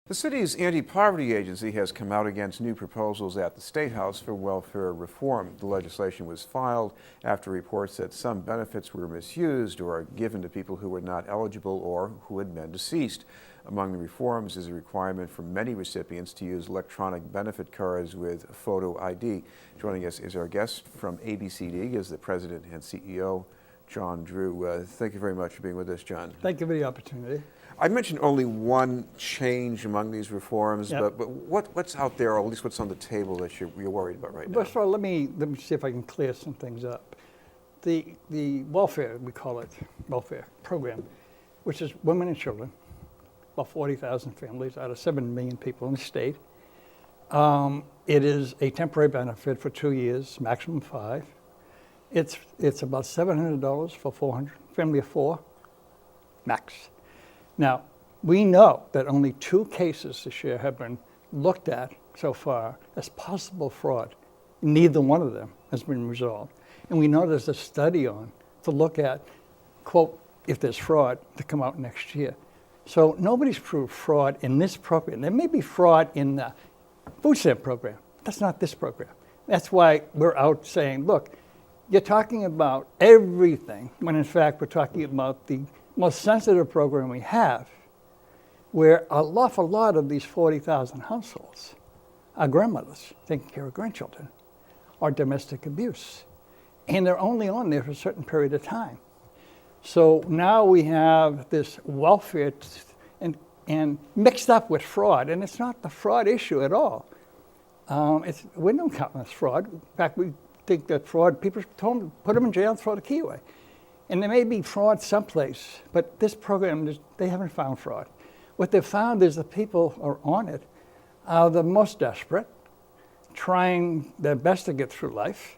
The city's anti-poverty agency has come out against new proposals at the State House for welfare reform. The legislation was filed after reports that some benefits were misused or given to people who were not eligible or who had been deceased. Among the reforms is a requirement for many recipients to use electronic benefit cards with photo ID. Joining us is our guest from ABCD, is the president and CEO, John Drew. Thank you very much for being with us, John. Thank you for the opportunity. I mentioned only one change among these reforms, Yep. but what's out there, or at least what's on the table that you're worried about right now? First of all, let me see if I can clear some things up. The welfare, we call it welfare program, which is women and children, about 40,000 families out of 7 million people in the state. It is a temporary benefit for 2 years, maximum 5. It's about $700 for 400, family of 4, max. Now, we know that only 2 cases this year have been looked at so far as possible fraud. Neither one of them has been resolved. And we know there's a study on to look at, quote, if there's fraud, to come out next year. So nobody's proved fraud in this program. There may be fraud in the food stamp program. That's not this program. That's why we're out saying, look, you're talking about everything, when in fact we're talking about the most sensitive program we have, where an awful lot of these 40,000 households are grandmothers taking care of grandchildren, or domestic abuse. And they're only on there for a certain period of time. So now we have this welfare and mixed up with fraud, and it's not the fraud issue at all. We don't count as fraud. In fact, we think that fraud, people put them in jail and throw the key away. And there may be fraud someplace, but this program, they haven't found fraud. What they've found is the people who are on it are the most desperate, trying their best to get through life,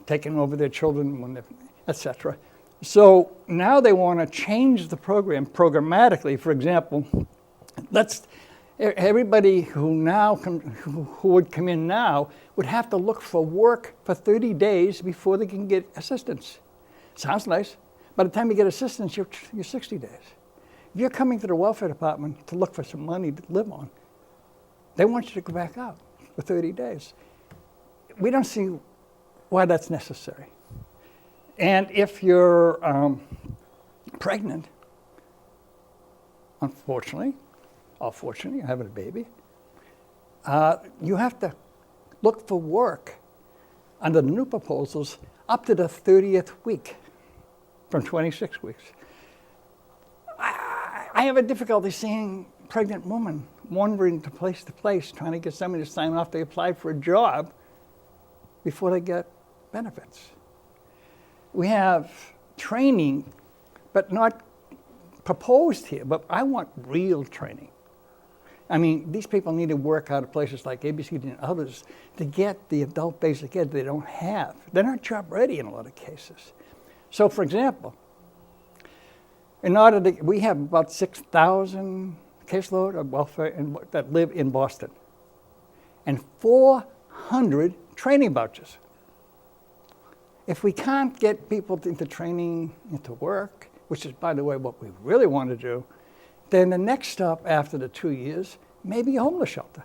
taking over their children, etc. So now they want to change the program programmatically. For example, everybody who would come in now would have to look for work for 30 days before they can get assistance. Sounds nice. By the time you get assistance, you're 60 days. If you're coming to the welfare department to look for some money to live on, they want you to go back out for 30 days. We don't see why that's necessary. And if you're pregnant, unfortunately, or fortunately, you're having a baby, you have to look for work under the new proposals up to the 30th week from 26 weeks. I have a difficulty seeing pregnant women wandering to place, trying to get somebody to sign off they applied for a job before they get benefits. We have training, but not proposed here, but I want real training. I mean, these people need to work out of places like ABCD and others to get the adult basic ed they don't have. They're not job ready in a lot of cases. So for example, we have about 6,000 caseload of welfare that live in Boston, and 400 training vouchers. If we can't get people into training, into work, which is, by the way, what we really want to do, then the next stop after the 2 years may be a homeless shelter,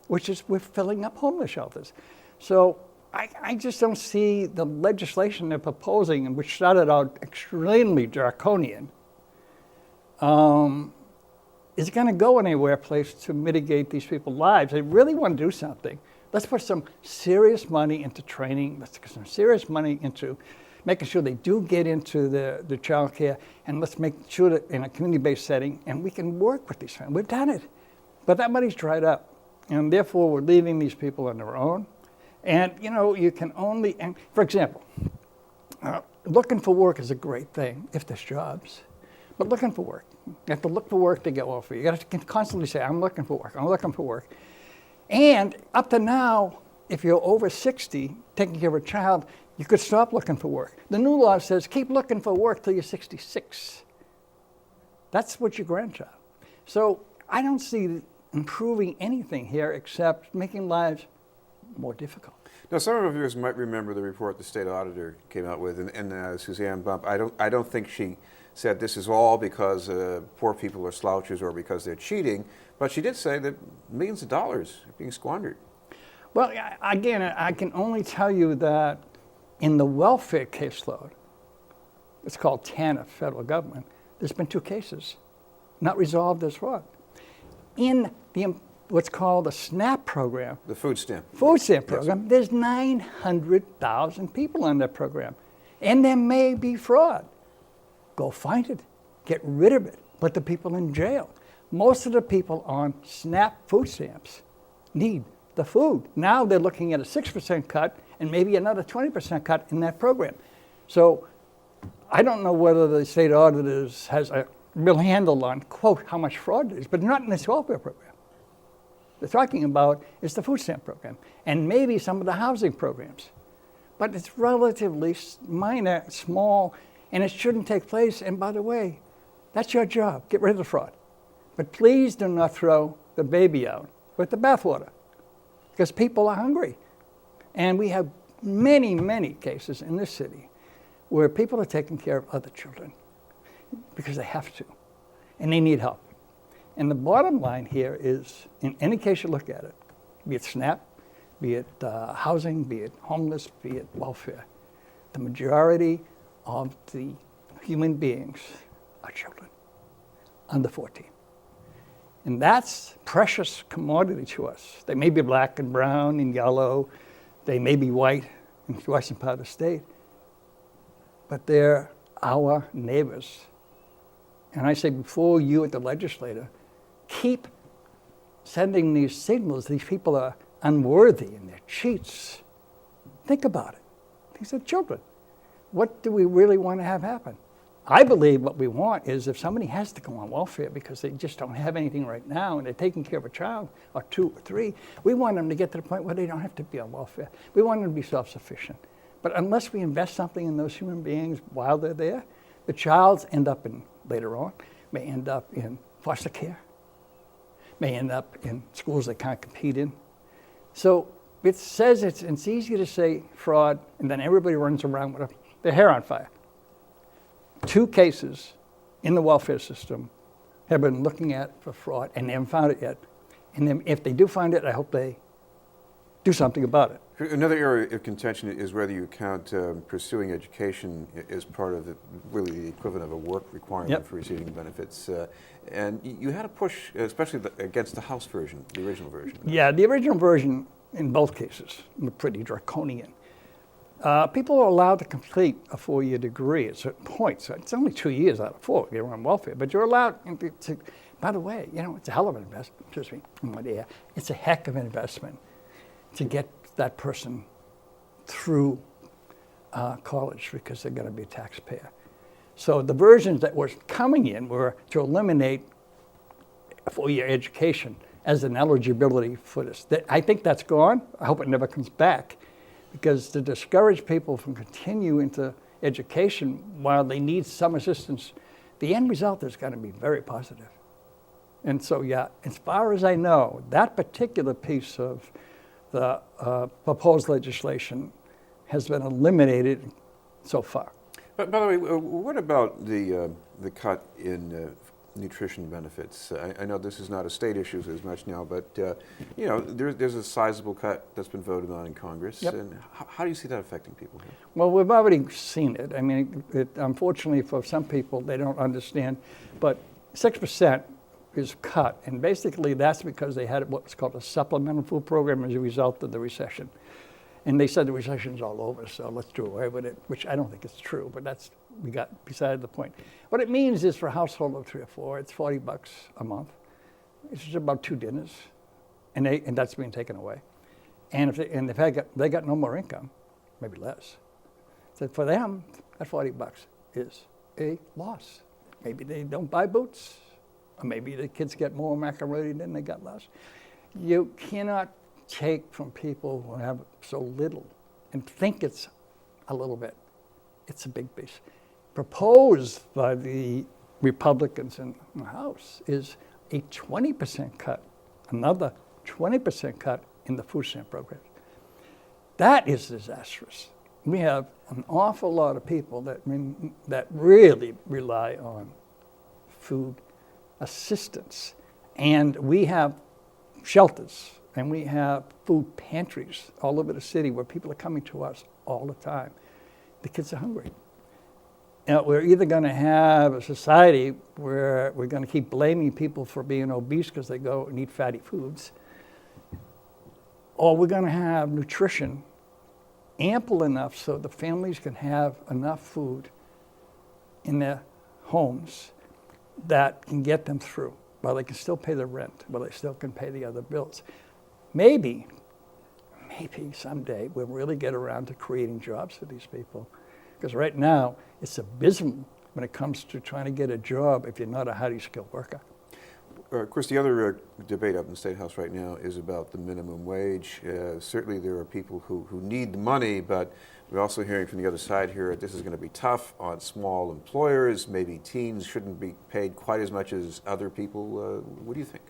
which is we're filling up homeless shelters. So I just don't see the legislation they're proposing, and which started out extremely draconian, is going to go anywhere place to mitigate these people's lives. They really want to do something. Let's put some serious money into training. Let's put some serious money into making sure they do get into the child care, and let's make sure that in a community-based setting, and we can work with these families. We've done it, but that money's dried up, and therefore we're leaving these people on their own. And you can only, and for example, looking for work is a great thing if there's jobs, but looking for work, you have to look for work to get welfare. You have to constantly say, I'm looking for work, I'm looking for work. And up to now, if you're over 60, taking care of a child, you could stop looking for work. The new law says keep looking for work till you're 66. That's what your grandchild. So I don't see improving anything here except making lives more difficult. Now, some of our viewers might remember the report the state auditor came out with, and Suzanne Bump. I don't think she said this is all because poor people are slouchers or because they're cheating, but she did say that millions of dollars are being squandered. Well, again, I can only tell you that in the welfare caseload, it's called TANF, federal government, there's been 2 cases not resolved as fraud. In the what's called the SNAP program, The food stamp. program, Yes. there's 900,000 people on that program. And there may be fraud. Go find it. Get rid of it. Put the people in jail. Most of the people on SNAP food stamps need the food. Now they're looking at a 6% cut and maybe another 20% cut in that program. So I don't know whether the state auditors has a real handle on, quote, how much fraud there is, but not in this welfare program. They're talking about is the food stamp program and maybe some of the housing programs. But it's relatively minor, small, and it shouldn't take place. And by the way, that's your job. Get rid of the fraud. But please do not throw the baby out with the bathwater, because people are hungry. And we have many, many cases in this city where people are taking care of other children because they have to, and they need help. And the bottom line here is, in any case you look at it, be it SNAP, be it housing, be it homeless, be it welfare, the majority of the human beings are children under 14. And that's precious commodity to us. They may be black and brown and yellow, they may be white in the western part of the state, but they're our neighbors. And I say, before you at the legislature keep sending these signals, these people are unworthy and they're cheats. Think about it. These are children. What do we really want to have happen? I believe what we want is, if somebody has to go on welfare because they just don't have anything right now and they're taking care of a child or 2 or 3, we want them to get to the point where they don't have to be on welfare. We want them to be self-sufficient. But unless we invest something in those human beings while they're there, the childs end up in, later on, may end up in foster care, may end up in schools they can't compete in. So it says it's easy to say fraud, and then everybody runs around with their hair on fire. 2 cases in the welfare system have been looking at for fraud, and they haven't found it yet. And then if they do find it, I hope they do something about it. Another area of contention is whether you count pursuing education as part of really the equivalent of a work requirement for receiving benefits. And you had a push, especially against the House version, the original version. Yeah, the original version in both cases were pretty draconian. People are allowed to complete a 4-year degree at certain points. So it's only 2 years out of 4 if you're on welfare, but you're allowed to, by the way, it's a hell of an investment, it's a heck of an investment to get that person through college, because they're going to be a taxpayer. So the versions that were coming in were to eliminate a 4-year education as an eligibility for this. I think that's gone. I hope it never comes back, because to discourage people from continuing into education while they need some assistance, the end result is going to be very positive. And so, yeah, as far as I know, that particular piece of the proposed legislation has been eliminated so far. But by the way, what about the cut in nutrition benefits? I know this is not a state issue as much now, but there's a sizable cut that's been voted on in Congress. Yep. And how do you see that affecting people here? Well, we've already seen it. I mean, unfortunately for some people, they don't understand, but 6% is cut, and basically that's because they had what's called a supplemental food program as a result of the recession. And they said the recession's all over, so let's do away with it, which I don't think is true, but we got beside the point. What it means is, for a household of 3 or 4, it's $40 a month. It's just about 2 dinners, and that's being taken away. And if they got no more income, maybe less. So for them, that $40 is a loss. Maybe they don't buy boots, or maybe the kids get more macaroni than they got last. You cannot take from people who have so little and think it's a little bit. It's a big piece. Proposed by the Republicans in the House is a 20% cut, another 20% cut in the food stamp program. That is disastrous. we have an awful lot of people that really rely on food assistance. And we have shelters and we have food pantries all over the city where people are coming to us all the time. The kids are hungry. Now, we're either going to have a society where we're going to keep blaming people for being obese because they go and eat fatty foods, or we're going to have nutrition ample enough so the families can have enough food in their homes that can get them through, while they can still pay the rent, while they still can pay the other bills. Maybe someday we'll really get around to creating jobs for these people. Because right now, it's abysmal when it comes to trying to get a job if you're not a highly skilled worker. Chris, the other debate up in the State House right now is about the minimum wage. Certainly there are people who need the money, but we're also hearing from the other side here that this is going to be tough on small employers. Maybe teens shouldn't be paid quite as much as other people. What do you think?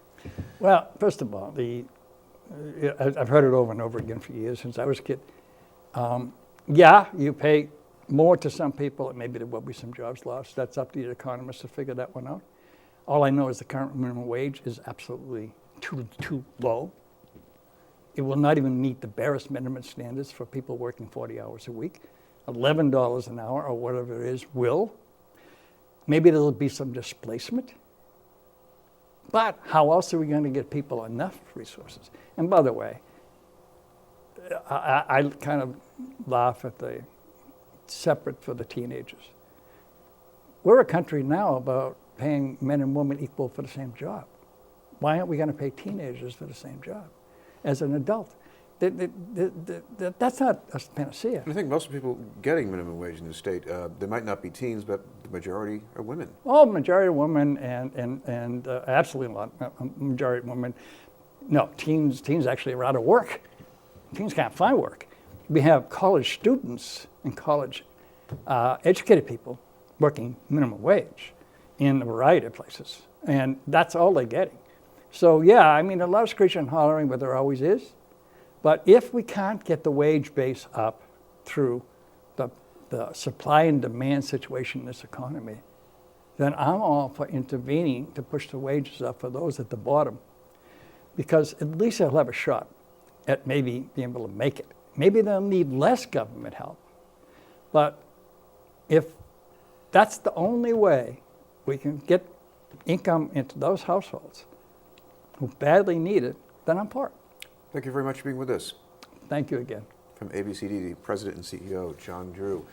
Well, first of all, I've heard it over and over again for years since I was a kid. Yeah, you pay more to some people, and maybe there will be some jobs lost. That's up to the economists to figure that one out. All I know is the current minimum wage is absolutely too low. It will not even meet the barest minimum standards for people working 40 hours a week. $11 an hour or whatever it is will. Maybe there'll be some displacement. But how else are we going to get people enough resources? And by the way, I kind of laugh at the separate for the teenagers. We're a country now about paying men and women equal for the same job. Why aren't we going to pay teenagers for the same job as an adult? That's not a panacea. I think most people getting minimum wage in the state, they might not be teens, but the majority are women. Oh, majority of women and absolutely a lot, majority of women. No, teens actually are out of work. Teens can't find work. We have college students and college educated people working minimum wage in a variety of places. And that's all they're getting. So yeah, I mean, a lot of screeching and hollering, but there always is. But if we can't get the wage base up through the supply and demand situation in this economy, then I'm all for intervening to push the wages up for those at the bottom. Because at least they'll have a shot at maybe being able to make it. Maybe they'll need less government help. But if that's the only way we can get income into those households who badly need it, then I'm for it. Thank you very much for being with us. Thank you again. From ABCD, the President and CEO, John Drew.